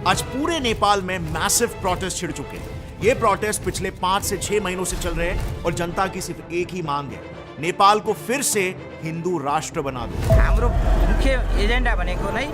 आज पूरे नेपाल में मैसिव प्रोटेस्ट छिड़ चुके हैं। ये प्रोटेस्ट पिछले 5 से 6 महीनों से चल रहे हैं और जनता की सिर्फ एक ही मांग है, नेपाल को फिर से हिंदू राष्ट्र बना दो। हाम्रो मुख्य एजेंडा भनेको नै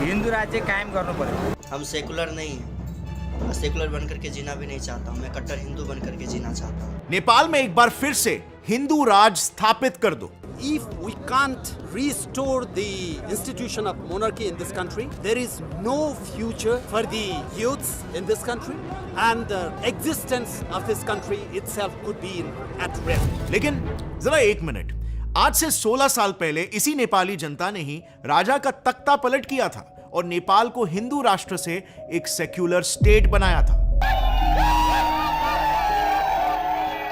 हिंदू राज्य कायम गर्नु पर्यो। हम सेकुलर नहीं हैं, सेकुलर बनकर के जीना भी नहीं चाहता हूँ, मैं कट्टर हिंदू बनकर के जीना चाहता हूँ। नेपाल में एक बार फिर से हिंदू राज स्थापित कर दो। If we can't restore the institution of monarchy in this country, there is no future for the youths in this country, and the existence of this country itself could be at risk. लेकिन जरा एक minute, आज से 16 साल पहले इसी नेपाली जनता ने ही राजा का तख्ता पलट किया था और नेपाल को हिंदू राष्ट्र से एक सेक्युलर स्टेट बनाया था।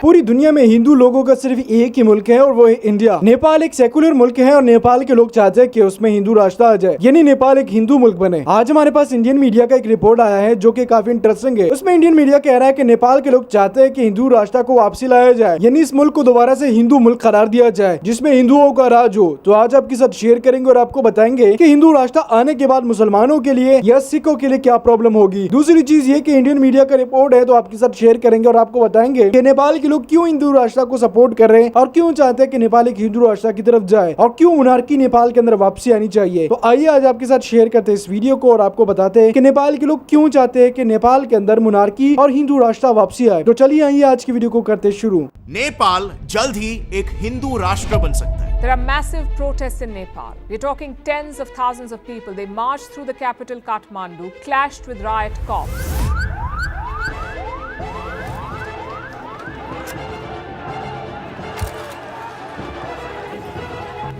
पूरी दुनिया में हिंदू लोगों का सिर्फ एक ही मुल्क है और वो है इंडिया। नेपाल एक सेकुलर मुल्क है और नेपाल के लोग चाहते हैं कि उसमें हिंदू राष्ट्र आ जाए, यानी नेपाल एक हिंदू मुल्क बने। आज हमारे पास इंडियन मीडिया का एक रिपोर्ट आया है जो कि काफी इंटरेस्टिंग है। उसमें इंडियन मीडिया कह रहा है कि नेपाल के लोग चाहते हैं कि हिंदू राष्ट्र को वापसी लाया जाए, यानी इस मुल्क को दोबारा से हिंदू मुल्क करार दिया जाए जिसमें हिंदुओं का राज हो। तो आज आपके साथ शेयर करेंगे और आपको बताएंगे कि हिंदू राष्ट्र आने के बाद मुसलमानों के लिए या सिखों के लिए क्या प्रॉब्लम होगी। दूसरी चीज ये कि इंडियन मीडिया का रिपोर्ट है तो आपके साथ शेयर करेंगे और आपको बताएंगे कि नेपाल के लोग क्यों हिंदू राष्ट्र को सपोर्ट कर रहे हैं और क्यों चाहते हैं कि नेपाल एक हिंदू राष्ट्र की तरफ जाए और क्यों मोनार्की नेपाल के अंदर वापसी आनी चाहिए। तो आइए आज आपके साथ शेयर करते हैं इस वीडियो को और आपको बताते हैं कि नेपाल के लोग क्यों चाहते हैं कि नेपाल के अंदर मोनार्की और हिंदू राष्ट्र वापसी आए। तो चलिए आइए आज की वीडियो को करते शुरू। नेपाल जल्द ही एक हिंदू राष्ट्र बन सकता है। There are massive protests in Nepal. We're talking tens of thousands of people. They marched through the capital Kathmandu, clashed with riot cops.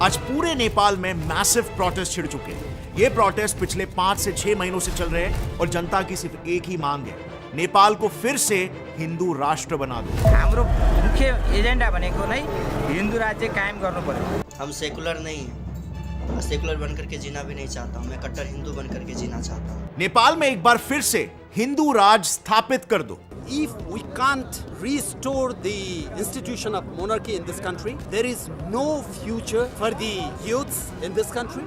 आज पूरे नेपाल में मैसिव प्रोटेस्ट छिड़ चुके हैं। ये प्रोटेस्ट पिछले 5 से 6 महीनों से चल रहे हैं और जनता की सिर्फ एक ही मांग है, नेपाल को फिर से हिंदू राष्ट्र बना दो। हाम्रो मुख्य एजेंडा भनेको नै हिंदू राज्य कायम गर्नु पर्यो। हम सेकुलर नहीं हैं, सेकुलर बनकर के जीना भी नहीं चाहता हूँ, मैं कट्टर हिंदू बनकर के जीना चाहता हूँ। नेपाल में एक बार फिर से हिंदू राज स्थापित कर दो। If we can't restore the institution of monarchy in this country, there is no future for the youths in this country,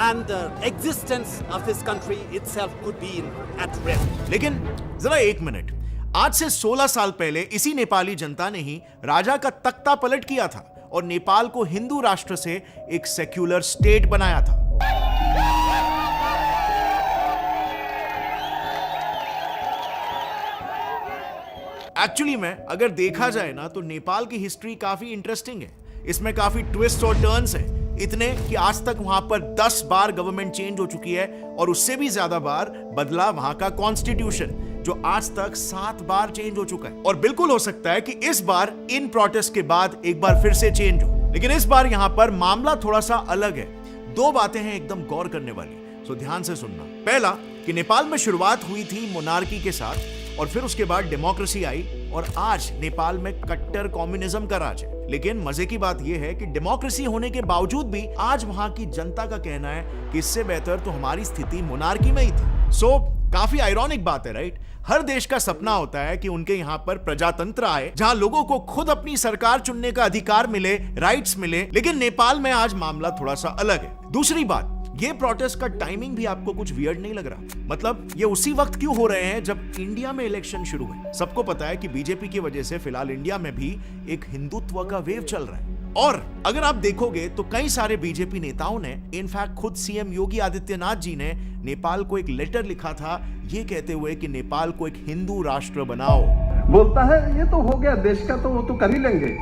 and the existence of this country itself could be at risk. लेकिन जरा एक minute, आज से 16 साल पहले इसी नेपाली जनता ने ही राजा का तख्ता पलट किया था और नेपाल को हिंदू राष्ट्र से एक सेक्युलर स्टेट बनाया था। एक्चुअली में अगर देखा जाए ना तो नेपाल की हिस्ट्री काफी इंटरेस्टिंग है। इसमें काफी ट्विस्ट और टर्न्स हैं, इतने कि आज तक वहां पर 10 बार गवर्नमेंट चेंज हो चुकी है और उससे भी ज्यादा बार बदला वहां का कॉन्स्टिट्यूशन जो आज तक 7 बार चेंज हो चुका है। और बिल्कुल हो सकता है कि इस बार इन प्रोटेस्ट के बाद एक बार फिर से चेंज हो, लेकिन इस बार यहां पर मामला थोड़ा सा अलग है। 2 बातें हैं एकदम गौर करने वाली, सो ध्यान से सुनना। पहला कि नेपाल में शुरुआत हुई थी मोनार्की के साथ और फिर उसके बाद डेमोक्रेसी आई और आज नेपाल में कट्टर कम्युनिज्म का राज है। लेकिन मजे की बात यह है कि डेमोक्रेसी होने के बावजूद भी आज वहां की जनता का कहना है कि इससे बेहतर तो हमारी स्थिति मोनार्की में ही थी। सो काफी आयरॉनिक बात है, राइट? हर देश का सपना होता है कि उनके यहाँ पर प्रजातंत्र आए जहां लोगों को खुद अपनी सरकार चुनने का अधिकार मिले, राइट्स मिले, लेकिन नेपाल में आज मामला थोड़ा सा अलग है। दूसरी बात, ये प्रोटेस्ट का टाइमिंग भी आपको कुछ वियर्ड नहीं लग रहा? मतलब ये उसी वक्त क्यों हो रहे हैं जब इंडिया में इलेक्शन शुरू हुए? सबको पता है कि बीजेपी की वजह से फिलहाल इंडिया में भी एक हिंदुत्व का वेव चल रहा है। और अगर आप देखोगे तो कई सारे बीजेपी नेताओं ने, इनफैक्ट खुद सीएम योगी आदित्यनाथ जी ने नेपाल को एक लेटर लिखा था ये कहते हुए कि नेपाल को एक हिंदू राष्ट्र बनाओ। बोलता है ये तो हो गया, देश का तो वो तो कर ही लेंगे,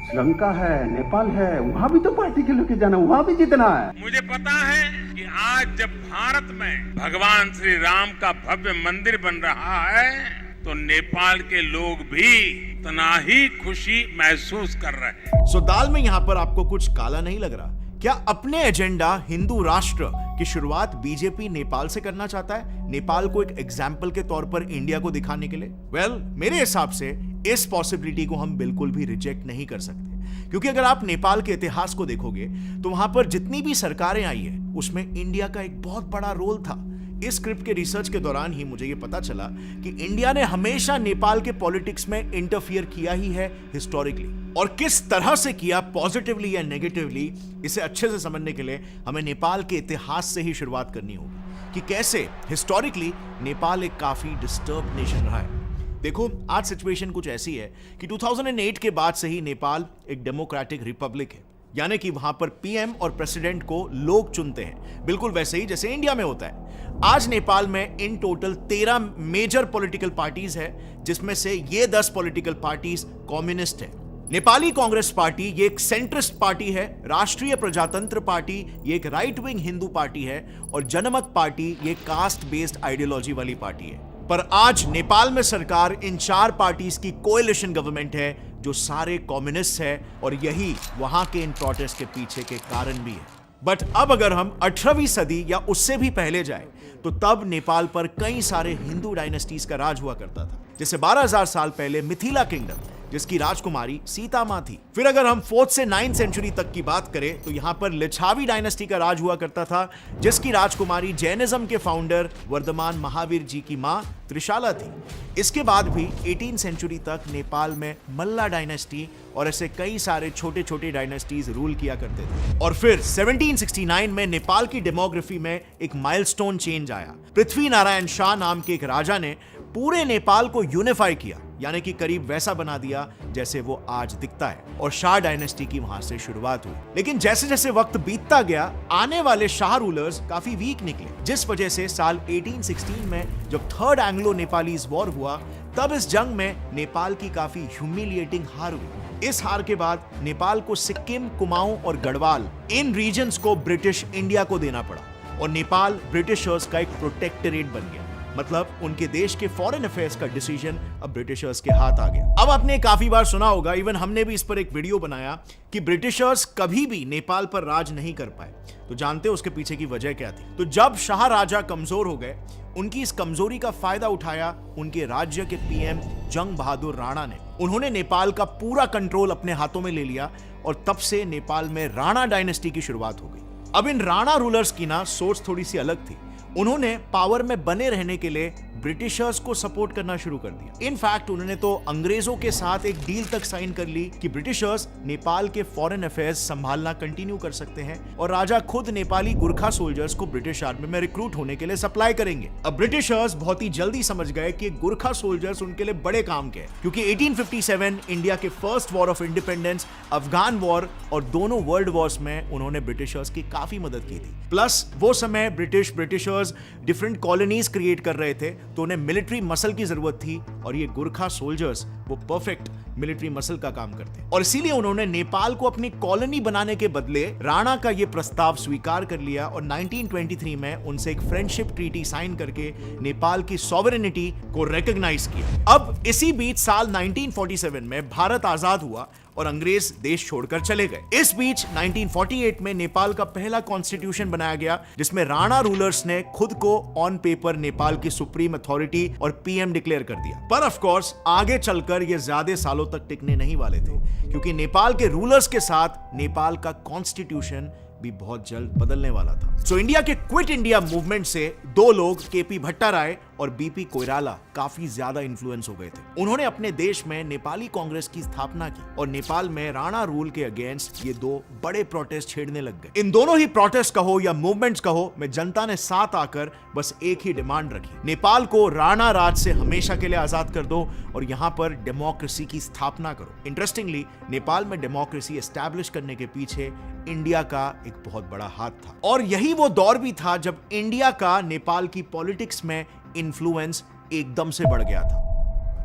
श्रीलंका है, नेपाल है, वहाँ भी तो पार्टी के लेके जाना, वहाँ भी जीतना है। मुझे पता है कि आज जब भारत में भगवान श्री राम का भव्य मंदिर बन रहा है तो नेपाल के लोग भी इतना ही खुशी महसूस कर रहे हैं। सो दाल में यहाँ पर आपको कुछ काला नहीं लग रहा? क्या अपने एजेंडा हिंदू राष्ट्र की शुरुआत बीजेपी नेपाल से करना चाहता है, नेपाल को एक एग्जाम्पल के तौर पर इंडिया को दिखाने के लिए? वेल, मेरे हिसाब से इस पॉसिबिलिटी को हम बिल्कुल भी रिजेक्ट नहीं कर सकते, क्योंकि अगर आप नेपाल के इतिहास को देखोगे तो वहां पर जितनी भी सरकारें आई है उसमें इंडिया का एक बहुत बड़ा रोल था। इस स्क्रिप्ट के रिसर्च के दौरान ही मुझे ये पता चला कि इंडिया ने हमेशा नेपाल के पॉलिटिक्स में इंटरफियर किया ही है हिस्टोरिकली, और किस तरह से किया, पॉजिटिवली या नेगेटिवली, इसे अच्छे से समझने के लिए हमें नेपाल के इतिहास से ही शुरुआत करनी होगी। कि कैसे हिस्टोरिकली नेपाल एक काफी डिस्टर्ब नेशन रहा है। देखो, आज सिचुएशन कुछ ऐसी है कि 2008 के बाद से ही नेपाल एक डेमोक्रेटिक रिपब्लिक है, यानी कि वहां पर पीएम और प्रेसिडेंट को लोग चुनते हैं, बिल्कुल वैसे ही जैसे इंडिया में होता है। आज नेपाल में इन टोटल 13 मेजर पॉलिटिकल पार्टीज है, जिसमें से ये 10 पॉलिटिकल पार्टीज कम्युनिस्ट है। नेपाली कांग्रेस पार्टी ये एक सेंट्रिस्ट पार्टी है, राष्ट्रीय प्रजातंत्र पार्टी ये एक राइट विंग हिंदू पार्टी है, और जनमत पार्टी ये कास्ट बेस्ड आइडियोलॉजी वाली पार्टी है। पर आज नेपाल में सरकार इन 4 पार्टीज की कोएलिशन गवर्नमेंट है, जो सारे कम्युनिस्ट है, और यही वहां के इन प्रोटेस्ट के पीछे के कारण भी है। बट अब अगर हम 18वीं सदी या उससे भी पहले जाए, तो तब नेपाल पर कई सारे हिंदू डायनेस्टीज का राज हुआ करता था। जैसे 12,000 साल पहले मिथिला किंगडम, जिसकी राजकुमारी सीता मां थी। फिर अगर हम 4th से 9th सेंचुरी तक की बात करें, तो यहां पर लिच्छावी डायनेस्टी का राज हुआ करता था, जिसकी राजकुमारी जैनिज्म के फाउंडर वर्धमान महावीर जी की मां त्रिशाला थी। इसके बाद भी 18th सेंचुरी तक नेपाल में मल्ला डायनेस्टी और ऐसे कई सारे छोटे छोटे डायनेस्टीज रूल किया करते थे। और फिर 1769 में नेपाल की डेमोग्राफी में एक माइलस्टोन चेंज आया। पृथ्वी नारायण शाह नाम के एक राजा ने पूरे नेपाल को यूनिफाई किया, यानी कि करीब वैसा बना दिया जैसे वो आज दिखता है, और शाह डायनेस्टी की वहां से शुरुआत हुई। लेकिन जैसे जैसे वक्त बीतता गया, आने वाले शाह रूलर्स काफी वीक निकले, जिस वजह से साल 1816 में जब 3rd एंग्लो नेपालीज वॉर हुआ, तब इस जंग में नेपाल की काफी ह्यूमिलिएटिंग हार हुई। इस हार के बाद नेपाल को सिक्किम, कुमाऊं और गढ़वाल इन रीजन्स को ब्रिटिश इंडिया को देना पड़ा, और नेपाल ब्रिटिशर्स का एक प्रोटेक्टरेट बन गया। मतलब उनके देश के फॉरेन अफेयर्स का डिसीजन अब ब्रिटिशर्स के हाथ आ गया। अब आपने काफी बार सुना होगा, इवन हमने भी इस पर एक वीडियो बनाया, कि ब्रिटिशर्स कभी भी नेपाल पर राज नहीं कर पाए। तो जानते हो उसके पीछे की वजह क्या थी? तो जब शाह राजा कमजोर हो गए, उनकी इस कमजोरी का फायदा उठाया उनके राज्य के पीएम जंग बहादुर राणा ने। उन्होंने नेपाल का पूरा कंट्रोल अपने हाथों में ले लिया, और तब से नेपाल में राणा डायनेस्टी की शुरुआत हो गई। अब इन राणा रूलर्स की ना सोच थोड़ी सी अलग थी। उन्होंने पावर में बने रहने के लिए ब्रिटिशर्स को सपोर्ट करना शुरू कर दिया। इनफैक्ट उन्होंने तो अंग्रेजों के साथ एक डील तक साइन कर ली कि ब्रिटिशर्स नेपाल के फॉरेन अफेयर्स संभालना कंटिन्यू कर सकते हैं, और राजा खुद नेपाली गुरखा सोल्जर्स को ब्रिटिश आर्मी में रिक्रूट होने के लिए सप्लाई करेंगे। अब ब्रिटिशर्स बहुत ही जल्दी समझ गए कि गुरखा सोल्जर्स उनके लिए बड़े काम के हैं, क्योंकि 1857 इंडिया के first war of independence, Afghan war और दोनों वर्ल्ड वॉर्स में उन्होंने ब्रिटिशर्स की काफी मदद की थी। प्लस वो समय ब्रिटिशर्स डिफरेंट कॉलोनीज क्रिएट कर रहे थे, तो उन्हें मिलिट्री मसल की जरूरत थी, और ये गुरखा सोल्जर्स वो परफेक्ट मिलिट्री मसल का काम करते हैं। और इसीलिए उन्होंने नेपाल को अपनी कॉलोनी बनाने के बदले राणा का ये प्रस्ताव स्वीकार कर लिया, और 1923 में उनसे एक फ्रेंडशिप ट्रीटी साइन करके नेपाल की सॉवरेनिटी को रिकॉग्नाइज किया। अब इसी बीच साल 1947 में भारत आजाद हुआ, और अंग्रेज देश छोड़कर चले गए। इस बीच 1948 में नेपाल का पहला कॉन्स्टिट्यूशन बनाया गया, जिसमें राणा रूलर्स ने खुद को ऑन पेपर नेपाल की सुप्रीम अथॉरिटी और पीएम डिक्लेयर कर दिया। पर ऑफ कोर्स आगे चलकर ये ज्यादा सालों तक टिकने नहीं वाले थे, क्योंकि नेपाल के रूलर्स के साथ नेपाल का कॉन्स्टिट्यूशन भी बहुत जल्द बदलने वाला था। सो इंडिया के क्विट इंडिया मूवमेंट से 2 लोग, केपी भट्टाराय और बीपी कोइराला, काफी ज्यादा इन्फ्लुएंस हो गए थे। उन्होंने अपने देश में नेपाली कांग्रेस की स्थापना की, और नेपाल में राणा रूल के अगेंस्ट ये 2 बड़े प्रोटेस्ट छेड़ने लग गए। इन दोनों ही प्रोटेस्ट कहो या मूवमेंट्स कहो, में जनता ने साथ आकर बस एक ही डिमांड रखी, नेपाल को राणा राज से हमेशा के लिए आजाद कर दो, और यहां पर डेमोक्रेसी की स्थापना करो। इंटरेस्टिंगली, नेपाल में डेमोक्रेसी एस्टैब्लिश करने के पीछे इंडिया का एक बहुत बड़ा हाथ था, और यही वो दौर भी था जब इंडिया का नेपाल की पॉलिटिक्स में इन्फ्लुएंस एकदम से बढ़ गया था।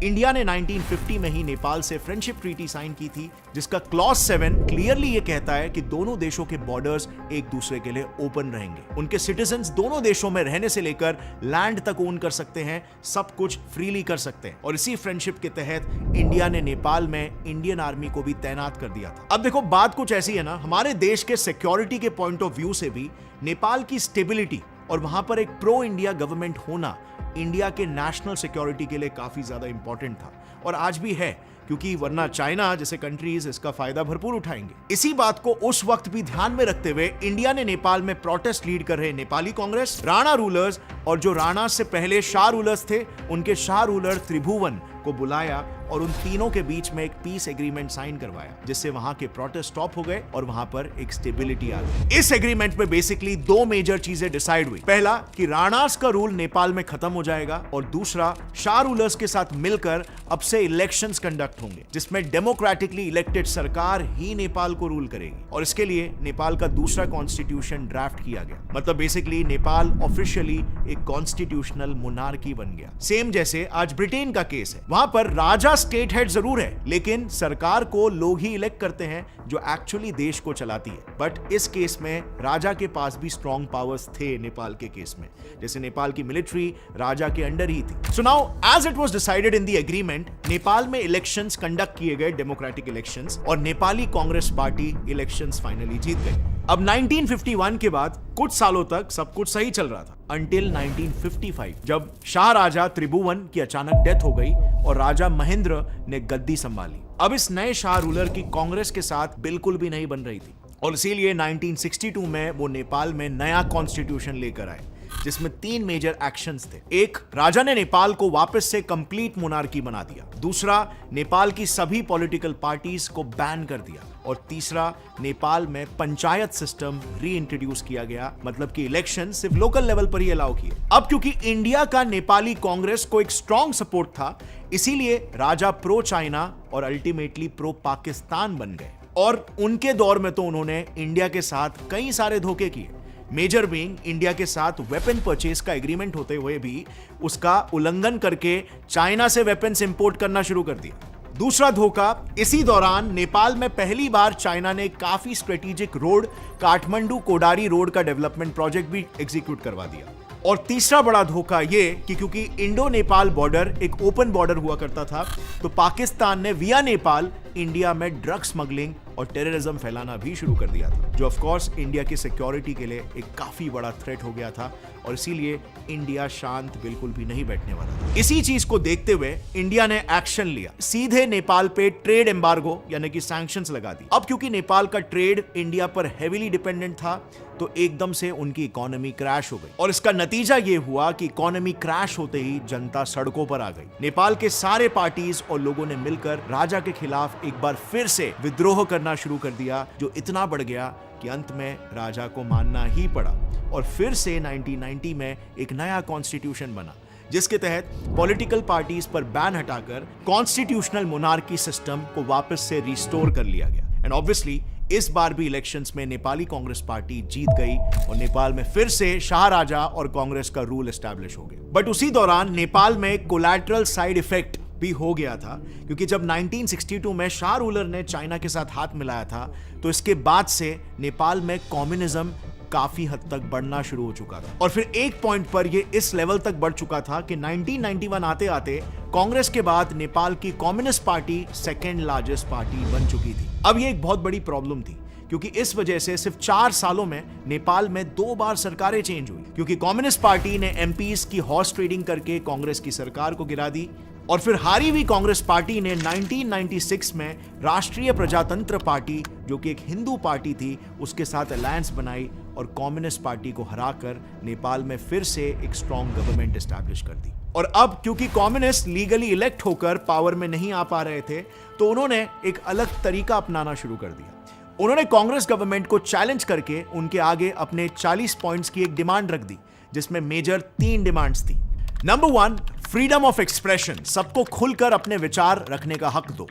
इंडिया ने 1950 में ही नेपाल से फ्रेंडशिप ट्रीटी साइन की थी, जिसका क्लॉज 7 क्लियरली ये कहता है कि दोनों देशों के बॉर्डर्स एक दूसरे के लिए ओपन रहेंगे। उनके सिटीजन्स दोनों देशों में रहने से लेकर लैंड तक ओन कर सकते हैं, सब कुछ फ्रीली कर सकते हैं। और इसी फ्रेंडशिप के तहत इंडिया ने नेपाल में इंडियन आर्मी को भी तैनात कर दिया था। अब देखो, बात कुछ ऐसी है ना, हमारे देश के सिक्योरिटी के पॉइंट ऑफ व्यू से भी नेपाल की स्टेबिलिटी और वहां पर एक प्रो इंडिया गवर्नमेंट होना इंडिया के नेशनल सिक्योरिटी के लिए काफी ज्यादा इंपॉर्टेंट था और आज भी है, क्योंकि वरना चाइना जैसे कंट्रीज इसका फायदा भरपूर उठाएंगे। इसी बात को उस वक्त भी ध्यान में रखते हुए इंडिया ने नेपाल में प्रोटेस्ट लीड कर रहे नेपाली कांग्रेस, राणा रूलर्स और जो राणा से पहले शाह रूलर्स थे उनके शाह रूलर त्रिभुवन को बुलाया और उन तीनों के बीच में एक पीस एग्रीमेंट साइन करवाया, जिससे वहां के प्रोटेस्ट स्टॉप हो गए और वहां पर एक स्टेबिलिटी आ गई। इस एग्रीमेंट में बेसिकली दो मेजर चीजें डिसाइड हुई। पहला कि राणास का रूल नेपाल में खत्म हो जाएगा और दूसरा शाह रूलर्स के साथ मिलकर अब से इलेक्शंस कंडक्ट होंगे, जिसमें डेमोक्रेटिकली इलेक्टेड सरकार ही नेपाल को रूल करेगी और इसके लिए नेपाल का दूसरा कॉन्स्टिट्यूशन ड्राफ्ट किया गया। मतलब बेसिकली नेपाल ऑफिशियली एक कॉन्स्टिट्यूशनल मोनार्की बन गया, सेम जैसे आज ब्रिटेन का केस है। वहां पर राजा स्टेट हेड जरूर है, लेकिन सरकार को लोग ही इलेक्ट करते हैं जो एक्चुअली देश को चलाती है। बट इस केस में राजा के पास भी स्ट्रॉन्ग पावर्स थे नेपाल के केस में, जैसे नेपाल की मिलिट्री राजा के अंडर ही थी। So now as it was decided in the agreement, Nepal में इलेक्शंस कंडक्ट किए गए, डेमोक्रेटिक इलेक्शंस, और Nepali Congress party elections finally जीत गई। अब 1951 के बाद कुछ सालों तक सब कुछ सही चल रहा था, अंटिल 1955 जब शाह राजा त्रिभुवन की अचानक डेथ हो गई और राजा महेंद्र ने गद्दी संभाली। अब इस नए शाह रूलर की कांग्रेस के साथ बिल्कुल भी नहीं बन रही थी और इसीलिए 1962 में वो नेपाल में नया कॉन्स्टिट्यूशन लेकर आए, जिसमें 3 मेजर एक्शंस थे। एक, राजा ने नेपाल को वापस से कंप्लीट मोनार्की बना दिया। दूसरा, नेपाल की सभी पॉलिटिकल पार्टीज को बैन कर दिया। और तीसरा, नेपाल में पंचायत सिस्टम री इंट्रोड्यूस किया गया, मतलब कि इलेक्शन सिर्फ लोकल लेवल पर ही अलाउ किए। अब क्योंकि इंडिया का नेपाली कांग्रेस को एक स्ट्रॉन्ग सपोर्ट था, इसीलिए राजा प्रो चाइना और अल्टीमेटली प्रो पाकिस्तान बन गए और उनके दौर में तो उन्होंने इंडिया के साथ कई सारे धोखे किए। मेजर बीइंग इंडिया के साथ वेपन परचेज का एग्रीमेंट होते हुए भी उसका उल्लंघन करके चाइना से वेपन्स इंपोर्ट करना शुरू कर दिया। दूसरा धोखा, इसी दौरान नेपाल में पहली बार चाइना ने काफी strategic road, Kathmandu Kodari road का डेवलपमेंट प्रोजेक्ट भी एग्जीक्यूट करवा दिया। और तीसरा बड़ा धोखा ये कि क्योंकि इंडो नेपाल बॉर्डर एक ओपन बॉर्डर हुआ करता था, तो पाकिस्तान ने विया नेपाल इंडिया में ड्रग स्मगलिंग और टेररिज्म फैलाना भी शुरू कर दिया था, जो ऑफ कोर्स इंडिया की सिक्योरिटी के लिए एक काफी बड़ा थ्रेट हो गया था और इसीलिए इंडिया शांत बिल्कुल भी नहीं बैठने वाला था। इसी चीज को देखते हुए इंडिया ने एक्शन लिया, सीधे नेपाल पे ट्रेड एम्बार्गो यानी कि सैंक्शंस लगा दी। अब क्योंकि नेपाल का ट्रेड इंडिया पर हेवीली डिपेंडेंट था, तो एकदम से उनकी इकोनॉमी क्रैश हो गई और इसका नतीजा ये हुआ कि इकोनॉमी क्रैश होते ही जनता सड़कों पर आ गई। नेपाल के सारे पार्टीज और लोगों ने मिलकर राजा के खिलाफ एक बार फिर से विद्रोह करना शुरू कर दिया, जो इतना बढ़ गया कि अंत में राजा को मानना ही पड़ा और फिर से 1990 में एक नया कॉन्स्टिट्यूशन बना, जिसके तहत पॉलिटिकल पार्टीज पर बैन हटाकर कॉन्स्टिट्यूशनल मोनार्की सिस्टम को वापस से रिस्टोर कर लिया गया। एंड ऑब्वियसली इस बार भी इलेक्शंस में नेपाली कांग्रेस पार्टी जीत गई और नेपाल में फिर से शाह राजा और कांग्रेस का रूल एस्टैब्लिश हो गया। बट उसी दौरान नेपाल में कोलैटरल साइड इफेक्ट भी हो गया था, क्योंकि जब 1962 में शाह रूलर ने चाइना के साथ हाथ मिलाया था, तो इसके बाद से नेपाल में कम्युनिज्म काफी हद तक बढ़ना शुरू हो चुका था और फिर एक पॉइंट पर यह इस लेवल तक बढ़ चुका था कि 1991 आते आते कांग्रेस के बाद नेपाल की communist party second largest party बन चुकी थी। अब यह एक बहुत बड़ी प्रॉब्लम थी, क्योंकि इस वजह से सिर्फ 4 सालों में नेपाल में 2 बार सरकारें चेंज हुई, क्योंकि कम्युनिस्ट पार्टी ने एमपीज की हॉर्स ट्रेडिंग करके कांग्रेस की सरकार को गिरा दी और फिर हारी हुई कांग्रेस पार्टी ने 1996 में राष्ट्रीय प्रजातंत्र पार्टी, जो कि एक हिंदू पार्टी थी, उसके साथ अलायंस बनाई और कम्युनिस्ट पार्टी को हराकर नेपाल में फिर से एक स्ट्रॉन्ग गवर्नमेंट एस्टैब्लिश कर दी। और अब क्योंकि कम्युनिस्ट लीगली इलेक्ट होकर पावर में नहीं आ पा रहे थे, तो उन्होंने एक अलग तरीका अपनाना शुरू कर दिया। उन्होंने कांग्रेस गवर्नमेंट को चैलेंज करके उनके आगे अपने 40 पॉइंट्स की एक डिमांड रख दी, जिसमें मेजर 3 डिमांड्स थी। नंबर 1, फ्रीडम ऑफ एक्सप्रेशन, सबको खुलकर अपने विचार रखने का हक दो।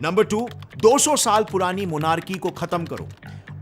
नंबर 2, 200 साल पुरानी मोनार्की को खत्म करो।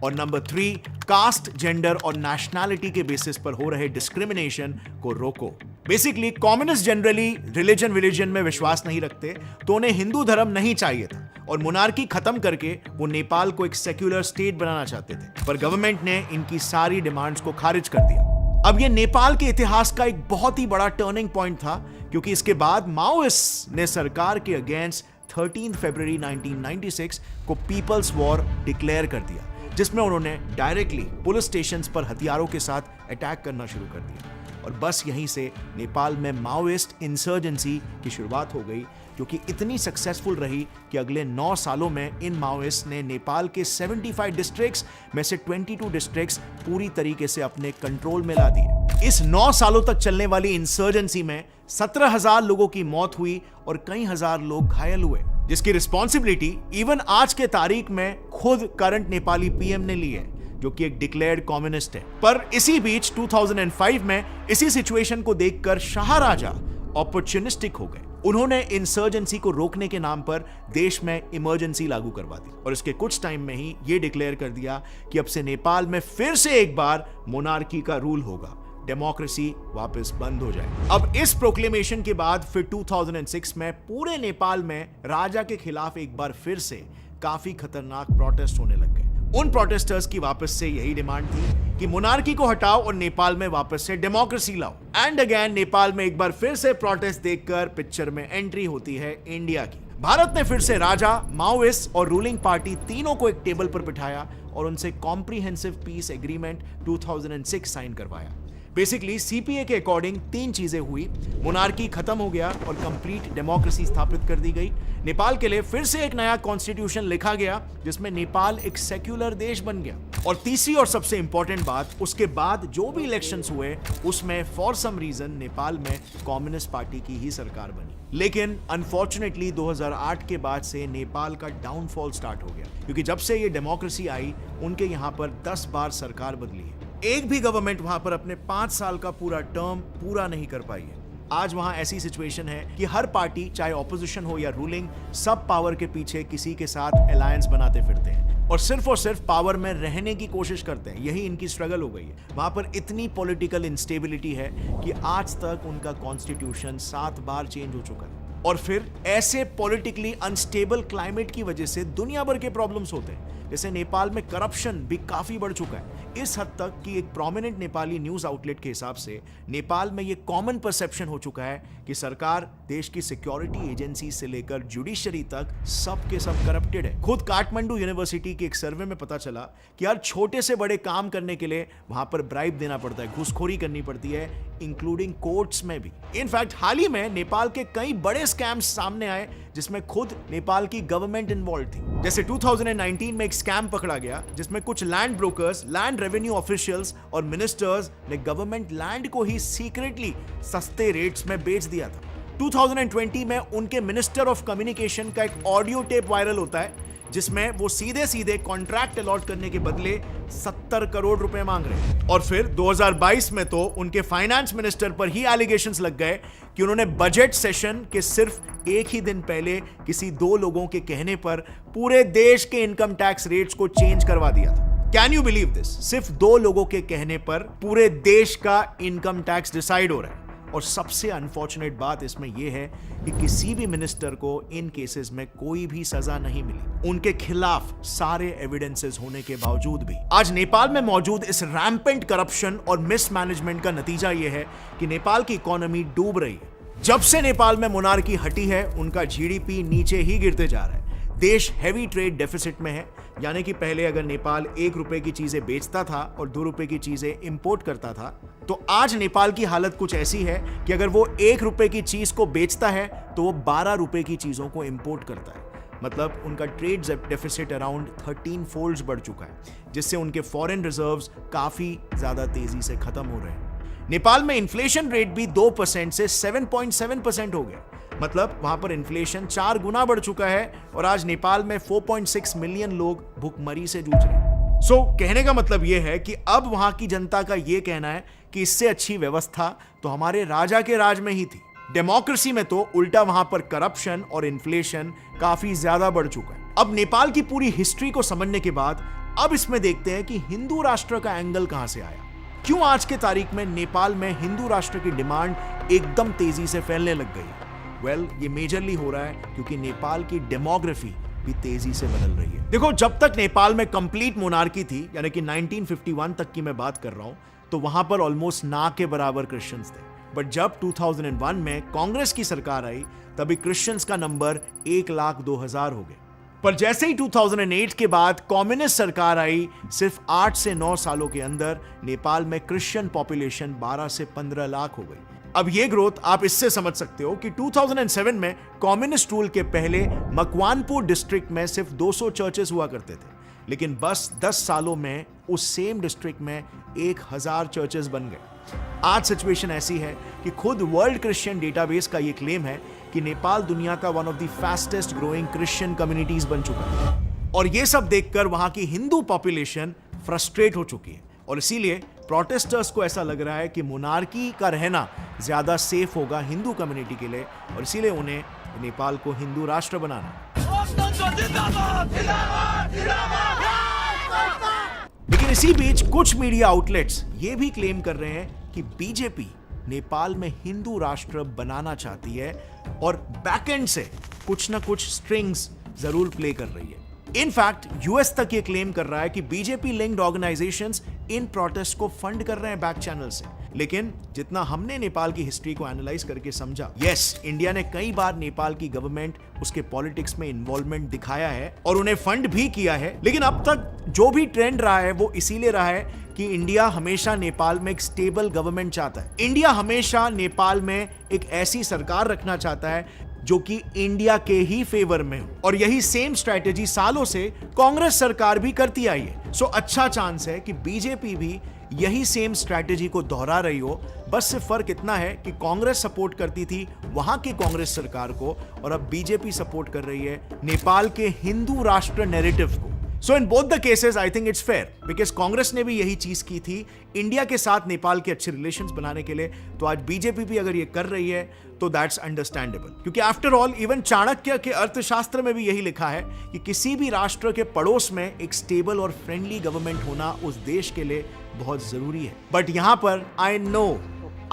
और नंबर 3, कास्ट, जेंडर और नेशनैलिटी के बेसिस पर हो रहे डिस्क्रिमिनेशन को रोको। बेसिकली कम्युनिस्ट जनरली रिलीजन में विश्वास नहीं रखते, तो उन्हें हिंदू धर्म नहीं चाहिए था और मोनार्की खत्म करके वो नेपाल को एक सेक्युलर स्टेट बनाना चाहते थे, पर गवर्नमेंट ने इनकी सारी डिमांड्स को खारिज कर दिया। अब ये नेपाल के इतिहास का एक बहुत ही बड़ा टर्निंग पॉइंट था, क्योंकि इसके बाद माओइस्ट ने सरकार के अगेंस्ट 13 फरवरी 1996 को पीपल्स वॉर डिक्लेयर कर दिया, जिसमें उन्होंने डायरेक्टली पुलिस स्टेशंस पर हथियारों के साथ अटैक करना शुरू कर दिया। और बस यहीं से नेपाल में माओइस्ट इंसर्जेंसी की शुरुआत हो गई, जो कि इतनी सक्सेसफुल रही कि अगले 9 सालों में इन माओइस्ट ने नेपाल के 75 डिस्ट्रिक्ट्स में से 22 डिस्ट्रिक्ट्स पूरी तरीके से अपने कंट्रोल में ला दिए। इस 9 सालों तक चलने वाली इंसर्जेंसी में 17,000 लोगों की मौत हुई और कई हजार लोग घायल हुए, जिसकी रिस्पॉन्सिबिलिटी इवन आज के तारीख में खुद करंट नेपाली पीएम ने ली है, जो कि एक डिक्लेयर्ड कम्युनिस्ट है। पर इसी बीच 2005 में इसी सिचुएशन को देखकर शाह राजा ऑपर्चुनिस्टिक हो गए। उन्होंने इंसर्जेंसी को रोकने के नाम पर देश में इमरजेंसी लागू करवा दी और इसके कुछ टाइम में ही यह डिक्लेयर कर दिया कि अब से नेपाल में फिर से एक बार मोनार्की का रूल होगा, डेमोक्रेसी वापस बंद हो जाए। अब इस प्रोक्लेमेशन के बाद फिर 2006 में पूरे नेपाल में राजा के खिलाफ एक बार फिर से काफी खतरनाक प्रोटेस्ट होने लग गए। उन प्रोटेस्टर्स की वापस से यही डिमांड थी कि मोनार्की को हटाओ और नेपाल में वापस से डेमोक्रेसी लाओ। एंड अगेन नेपाल में एक बार फिर से प्रोटेस्ट देखकर पिक्चर में एंट्री होती है इंडिया की। भारत ने फिर से राजा, माओइस्ट और रूलिंग पार्टी तीनों को एक टेबल पर बिठाया और उनसे कॉम्प्रिहेंसिव पीस एग्रीमेंट 2006 साइन करवाया। बेसिकली सीपीए के अकॉर्डिंग 3 चीजें हुई। मोनार्की खत्म हो गया और कंप्लीट डेमोक्रेसी स्थापित कर दी गई। नेपाल के लिए फिर से एक नया कॉन्स्टिट्यूशन लिखा गया, जिसमें नेपाल एक सेक्युलर देश बन गया। और तीसरी और सबसे इंपॉर्टेंट बात, उसके बाद जो भी इलेक्शंस हुए उसमें फॉर सम रीजन नेपाल में कम्युनिस्ट पार्टी की ही सरकार बनी। लेकिन अनफॉर्चुनेटली 2008 के बाद से नेपाल का डाउनफॉल स्टार्ट हो गया, क्योंकि जब से ये डेमोक्रेसी आई उनके यहाँ पर 10 बार सरकार बदली है। एक भी गवर्नमेंट वहां पर अपने 5 साल का पूरा टर्म पूरा नहीं कर पाई है। आज वहां ऐसी सिचुएशन है कि हर पार्टी, चाहे ऑपोजिशन हो या रूलिंग, सब पावर के पीछे किसी के साथ अलायंस बनाते फिरते हैं और सिर्फ पावर में रहने की कोशिश करते हैं। यही इनकी स्ट्रगल हो गई है। वहां पर इतनी पॉलिटिकल इंस्टेबिलिटी है कि आज तक उनका कॉन्स्टिट्यूशन 7 बार चेंज हो चुका है। और फिर ऐसे पॉलिटिकली अनस्टेबल क्लाइमेट की वजह से दुनिया भर के प्रॉब्लम्स होते हैं। जैसे नेपाल में करप्शन भी काफी बढ़ चुका है, इस हद तक कि एक प्रोमिनेंट नेपाली न्यूज आउटलेट के हिसाब से नेपाल में यह कॉमन परसेप्शन हो चुका है कि सरकार, देश की सिक्योरिटी एजेंसी से लेकर जुडिशरी तक सब के सब करप्टेड है। खुद काठमांडू यूनिवर्सिटी के एक सर्वे में पता चला कि हर छोटे से बड़े काम करने के लिए वहां पर ब्राइब देना पड़ता है, घूसखोरी करनी पड़ती है, इंक्लूडिंग कोर्ट्स में भी। इनफैक्ट हाल ही में नेपाल के कई बड़े स्कैम्स सामने आए जिसमें खुद नेपाल की गवर्नमेंट इन्वॉल्व थी। जैसे 2019 में एक स्कैम पकड़ा गया जिसमें कुछ land brokers, land revenue officials और मिनिस्टर्स ने गवर्नमेंट लैंड को ही सीक्रेटली सस्ते रेट्स में बेच दिया था। 2020 में उनके मिनिस्टर ऑफ कम्युनिकेशन का एक ऑडियो टेप वायरल होता है जिसमें वो सीधे सीधे कॉन्ट्रैक्ट अलॉट करने के बदले 70 करोड़ रुपए मांग रहे हैं। और फिर 2022 में तो उनके फाइनेंस मिनिस्टर पर ही एलिगेशंस लग गए कि उन्होंने बजट सेशन के सिर्फ एक ही दिन पहले किसी 2 लोगों के कहने पर पूरे देश के इनकम टैक्स रेट्स को चेंज करवा दिया था। Can you believe this? सिर्फ 2 लोगों के कहने पर पूरे देश का इनकम टैक्स डिसाइड हो रहा है। और सबसे अनफॉर्चुनेट बात इसमें यह है कि किसी भी मिनिस्टर को इन केसेस में कोई भी सजा नहीं मिली, उनके खिलाफ सारे एविडेंसेस होने के बावजूद भी। आज नेपाल में मौजूद इस रैम्पेंट करप्शन और मिसमैनेजमेंट का नतीजा यह है कि नेपाल की इकोनॉमी डूब रही है। जब से नेपाल में मोनार्की हटी है, उनका जीडीपी नीचे ही गिरते जा रहा है। देश हैवी ट्रेड डेफिसिट में है, यानी कि पहले अगर नेपाल 1 रुपए की चीजें बेचता था और 2 रुपए की चीजें इंपोर्ट करता था, तो आज नेपाल की हालत कुछ ऐसी है कि अगर वो 1 रुपए की चीज को बेचता है तो वो 12 रुपए की चीजों को इंपोर्ट करता है। मतलब उनका ट्रेड डेफिसिट अराउंड 13 फोल्ड्स बढ़ चुका है, जिससे उनके फॉरेन रिजर्व्स काफी ज्यादा तेजी से खत्म हो रहे हैं। नेपाल में इन्फ्लेशन रेट भी 2% से 7.7% हो गया। मतलब वहां पर इन्फ्लेशन 4 गुना बढ़ चुका है और आज नेपाल में 4.6 मिलियन लोग भुखमरी से जूझ रहे हैं। सो कहने का मतलब यह है कि अब वहां की जनता का यह कहना है कि इससे अच्छी व्यवस्था तो हमारे राजा के राज में ही थी। डेमोक्रेसी में तो उल्टा वहां पर करप्शन और इन्फ्लेशन काफी ज्यादा बढ़ चुका है। अब नेपाल की पूरी हिस्ट्री को समझने के बाद अब इसमें देखते हैं कि हिंदू राष्ट्र का एंगल कहां से आया। क्यों आज के तारीख में नेपाल में हिंदू राष्ट्र की डिमांड एकदम तेजी से फैलने लग गई है? वेल, ये मेजरली हो रहा है क्योंकि नेपाल की डेमोग्राफी भी तेजी से बदल रही है। देखो, जब तक नेपाल में कंप्लीट मोनार्की थी, यानी कि 1951 तक की मैं बात कर रहा हूं, तो वहां पर ऑलमोस्ट ना के बराबर क्रिश्चियंस थे। बट जब 2001 में कांग्रेस की सरकार आई, तभी क्रिश्चियंस का नंबर 1,02,000 हो गए। पर जैसे ही 2008 के बाद कम्युनिस्ट सरकार आई, सिर्फ 8 से 9 सालों के अंदर नेपाल में क्रिश्चियन पॉपुलेशन 12 से 15 लाख हो गई। अब ये ग्रोथ आप इससे समझ सकते हो कि 2007 में कम्युनिस्ट रूल के पहले मकवानपुर डिस्ट्रिक्ट में सिर्फ 200 चर्चेस हुआ करते थे, लेकिन बस 10 सालों में उस सेम डिस्ट्रिक्ट में 1000 चर्चेस बन गए। आज सिचुएशन ऐसी है कि खुद वर्ल्ड क्रिश्चियन डेटाबेस का ये क्लेम है कि नेपाल दुनिया का one of the fastest growing Christian communities बन चुका है। और ये सब देखकर वहां की हिंदू पॉपुलेशन फ्रस्ट्रेट हो चुकी है और इसीलिए प्रोटेस्टर्स को ऐसा लग रहा है कि मोनार्की का रहना ज्यादा सेफ होगा हिंदू कम्युनिटी के लिए और इसीलिए उन्हें नेपाल को हिंदू राष्ट्र बनाना। लेकिन इसी बीच कुछ मीडिया आउटलेट्स ये भी क्लेम कर रहे हैं कि बीजेपी नेपाल में हिंदू राष्ट्र बनाना चाहती है और बैकएंड से कुछ ना कुछ स्ट्रिंग्स जरूर प्ले कर रही है। इनफैक्ट यूएस तक ये क्लेम कर रहा है कि बीजेपी लिंक्ड ऑर्गेनाइजेशंस इन प्रोटेस्ट को फंड कर रहे हैं बैक चैनल से। लेकिन जितना हमने नेपाल की हिस्ट्री को एनालाइज करके समझा, यस, इंडिया ने कई बार नेपाल की गवर्नमेंट उसके पॉलिटिक्स में इन्वॉल्वमेंट दिखाया है और उन्हें फंड भी किया है। लेकिन अब तक जो भी ट्रेंड रहा है वो इसीलिए रहा है कि इंडिया हमेशा नेपाल में एक स्टेबल गवर्नमेंट चाहता है। इंडिया हमेशा नेपाल में एक ऐसी सरकार रखना चाहता है जो कि इंडिया के ही फेवर में हो और यही सेम स्ट्रैटेजी सालों से कांग्रेस सरकार भी करती आई है। सो अच्छा चांस है कि बीजेपी भी यही सेम स्ट्रैटेजी को दोहरा रही हो। बस सिर्फ फर्क इतना है कि कांग्रेस सपोर्ट करती थी वहां की कांग्रेस सरकार को और अब बीजेपी सपोर्ट कर रही है नेपाल के हिंदू राष्ट्र नैरेटिव को। So in both the cases I think it's fair because Congress ने भी यही चीज की थी इंडिया के साथ नेपाल के अच्छे रिलेशंस बनाने के लिए। तो आज बीजेपी भी अगर ये कर रही है तो दैट्स अंडरस्टैंडेबल, क्योंकि आफ्टर ऑल इवन चाणक्य के अर्थशास्त्र में भी यही लिखा है कि किसी भी राष्ट्र के पड़ोस में एक स्टेबल और फ्रेंडली गवर्नमेंट होना उस देश के लिए बहुत जरूरी है। बट यहां पर आई नो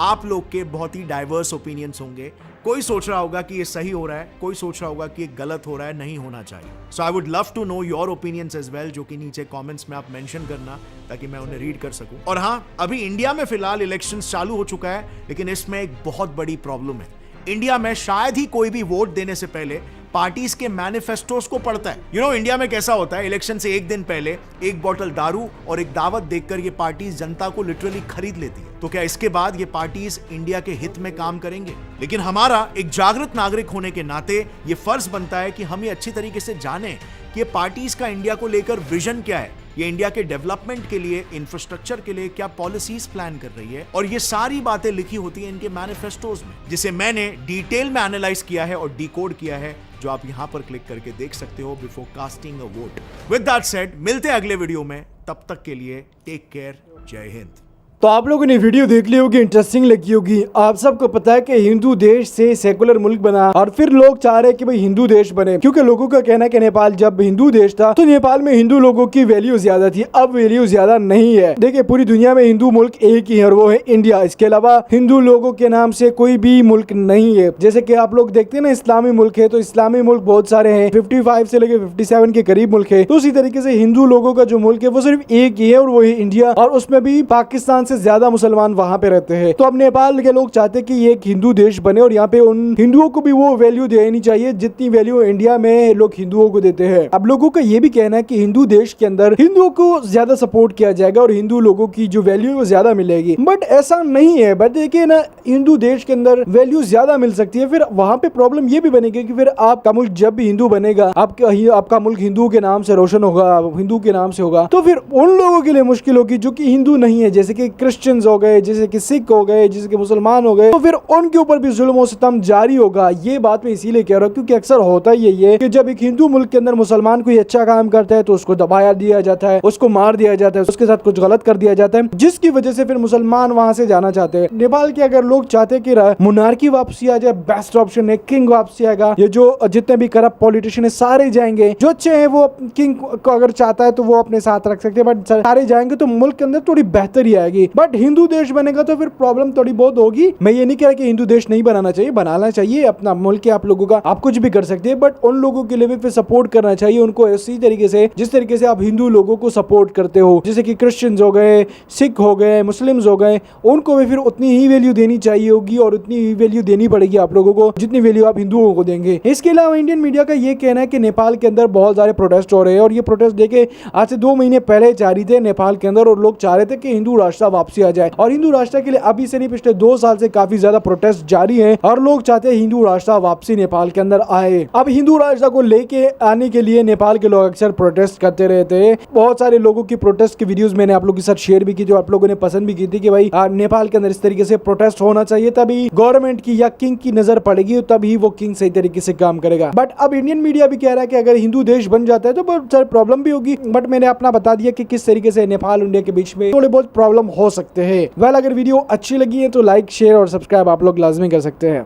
आप लोग के बहुत ही डाइवर्स ओपिनियंस होंगे। कोई सोच रहा होगा कि ये सही हो रहा है, कोई सोच रहा होगा कि ये गलत हो रहा है, नहीं होना चाहिए। So I would love to know your opinions as well, जो कि नीचे कमेंट्स में आप मेंशन करना ताकि मैं उन्हें रीड कर सकूं। और हाँ, अभी इंडिया में फिलहाल इलेक्शंस चालू हो चुका है, लेकिन इसमें एक बहुत बड़ी प्रॉब्लम है। इंडिया में शायद ही कोई भी वोट देने से पहले पार्टीज के मैनिफेस्टोस को पढ़ता है। यू नो इंडिया में कैसा होता है, इलेक्शन से एक दिन पहले एक बोतल दारू और एक दावत देखकर ये पार्टीज जनता को लिटरली खरीद लेती है। तो क्या इसके बाद ये पार्टीज इंडिया के हित में काम करेंगे? लेकिन हमारा एक जागृत नागरिक होने के नाते ये फर्ज बनता है कि हम ये अच्छी तरीके से जानें कि ये पार्टीज का इंडिया को लेकर विजन क्या है, ये इंडिया के डेवलपमेंट के लिए, इंफ्रास्ट्रक्चर के लिए क्या पॉलिसीज प्लान कर रही है। और ये सारी बातें लिखी होती हैं इनके मैनिफेस्टोज में, जिसे मैंने डिटेल में एनालाइज किया है और डिकोड किया है, जो आप यहां पर क्लिक करके देख सकते हो before casting a vote. With that said, मिलते हैं अगले वीडियो में, तब तक के लिए टेक केयर, जय हिंद। तो आप लोगों ने वीडियो देख ली होगी, इंटरेस्टिंग लगी होगी। आप सबको पता है कि हिंदू देश से सेकुलर मुल्क बना और फिर लोग चाह रहे हैं कि भाई हिंदू देश बने, क्योंकि लोगों का कहना है कि नेपाल जब हिंदू देश था तो नेपाल में हिंदू लोगों की वैल्यू ज्यादा थी, अब वैल्यू ज्यादा नहीं है। देखिए, पूरी दुनिया में हिंदू मुल्क एक ही है और वो है इंडिया। इसके अलावा हिंदू लोगों के नाम से कोई भी मुल्क नहीं है। जैसे कि आप लोग देखते हैं ना, इस्लामी मुल्क है, तो इस्लामी मुल्क बहुत सारे हैं, 55 से लेकर 57 के करीब मुल्क है। तो उसी तरीके से हिंदू लोगों का जो मुल्क है वो सिर्फ एक ही है और वो है इंडिया, और उसमें भी पाकिस्तान से ज्यादा मुसलमान वहां पे रहते हैं। तो अब नेपाल के लोग चाहते हैं कि ये एक हिंदू देश बने और यहाँ पे उन हिंदुओं को भी वो वैल्यू देनी चाहिए जितनी वैल्यू इंडिया में लोग हिंदुओं को देते हैं। अब लोगों का ये भी कहना है कि हिंदू देश के अंदर हिंदुओं को ज्यादा सपोर्ट किया जाएगा और हिंदू लोगों की जो वैल्यू है वो ज्यादा मिलेगी। बट ऐसा नहीं है। बट देखिए ना, हिंदू देश के अंदर वैल्यू ज्यादा मिल सकती है, फिर वहां पे प्रॉब्लम ये भी बनेगी कि फिर आपका मुल्क जब भी हिंदू बनेगा, आपका मुल्क हिंदू के नाम से रोशन होगा, हिंदू के नाम से होगा, तो फिर उन लोगों के लिए मुश्किल होगी जो कि हिंदू नहीं है, जैसे कि क्रिश्चियंस हो गए, जैसे कि सिख हो गए, जैसे कि मुसलमान हो गए, तो फिर उनके ऊपर भी जुल्म और सितम जारी होगा। ये बात मैं इसीलिए कह रहा हूँ क्योंकि अक्सर होता यही है कि जब एक हिंदू मुल्क के अंदर मुसलमान कोई अच्छा काम करता है तो उसको दबाया दिया जाता है, उसको मार दिया जाता है, उसके साथ कुछ गलत कर दिया जाता है, जिसकी वजह से फिर मुसलमान वहां से जाना चाहते हैं। नेपाल के अगर लोग चाहते हैं कि मोनार्की वापसी आ जाए, बेस्ट ऑप्शन है, किंग वापसी आएगा। ये जो जितने भी करप्ट पॉलिटिशियन है सारे जाएंगे, जो अच्छे हैं वो किंग को अगर चाहता है तो वो अपने साथ रख सकते हैं, बट सारे जाएंगे तो मुल्क के अंदर थोड़ी बेहतरी आएगी। बट हिंदू देश बनेगा तो फिर प्रॉब्लम थोड़ी बहुत होगी। मैं ये नहीं कह रहा कि हिंदू देश नहीं बनाना चाहिए, बनाना चाहिए, अपना मुल्क है आप लोगों का, आप कुछ भी कर सकते हैं, बट उन लोगों के लिए भी फिर सपोर्ट करना चाहिए उनको इसी तरीके से जिस तरीके से आप हिंदू लोगों को सपोर्ट करते हो, जैसे कि क्रिश्चियंस हो गए, सिख हो गए, मुस्लिम्स हो गए, उनको भी फिर उतनी ही वैल्यू देनी चाहिए होगी और उतनी ही वैल्यू देनी पड़ेगी आप लोगों को जितनी वैल्यू आप हिंदुओं को देंगे। इसके अलावा इंडियन मीडिया का ये कहना है कि नेपाल के अंदर बहुत सारे प्रोटेस्ट हो रहे हैं और ये प्रोटेस्ट देखे आज से 2 महीने पहले जारी थे नेपाल के अंदर और लोग चाह रहे थे कि हिंदू राष्ट्र वापसी आ जाए और हिंदू राष्ट्र के लिए अभी से नहीं पिछले 2 साल से काफी ज्यादा प्रोटेस्ट जारी है और लोग चाहते हैं हिंदू राष्ट्र वापसी नेपाल के अंदर आए। अब हिंदू राष्ट्र को लेके आने के लिए नेपाल के लोग अक्सर प्रोटेस्ट करते रहते हैं। बहुत सारे लोगों की प्रोटेस्ट की वीडियोस मैंने आप लोगों के साथ शेयर भी की जो आप लोगों ने पसंद भी की थी कि भाई नेपाल के अंदर इस तरीके से प्रोटेस्ट होना चाहिए, तभी गवर्नमेंट की या किंग की नजर पड़ेगी, तभी वो किंग सही तरीके से काम करेगा। बट अब इंडियन मीडिया भी कह रहा है कि अगर हिंदू देश बन जाता है तो बहुत सारी प्रॉब्लम भी होगी, बट मैंने अपना बता दिया कि किस तरीके से नेपाल इंडिया के बीच में थोड़े बहुत प्रॉब्लम हो सकते हैं। वेल, अगर वीडियो अच्छी लगी है तो लाइक, शेयर और सब्सक्राइब आप लोग लाजमी कर सकते हैं।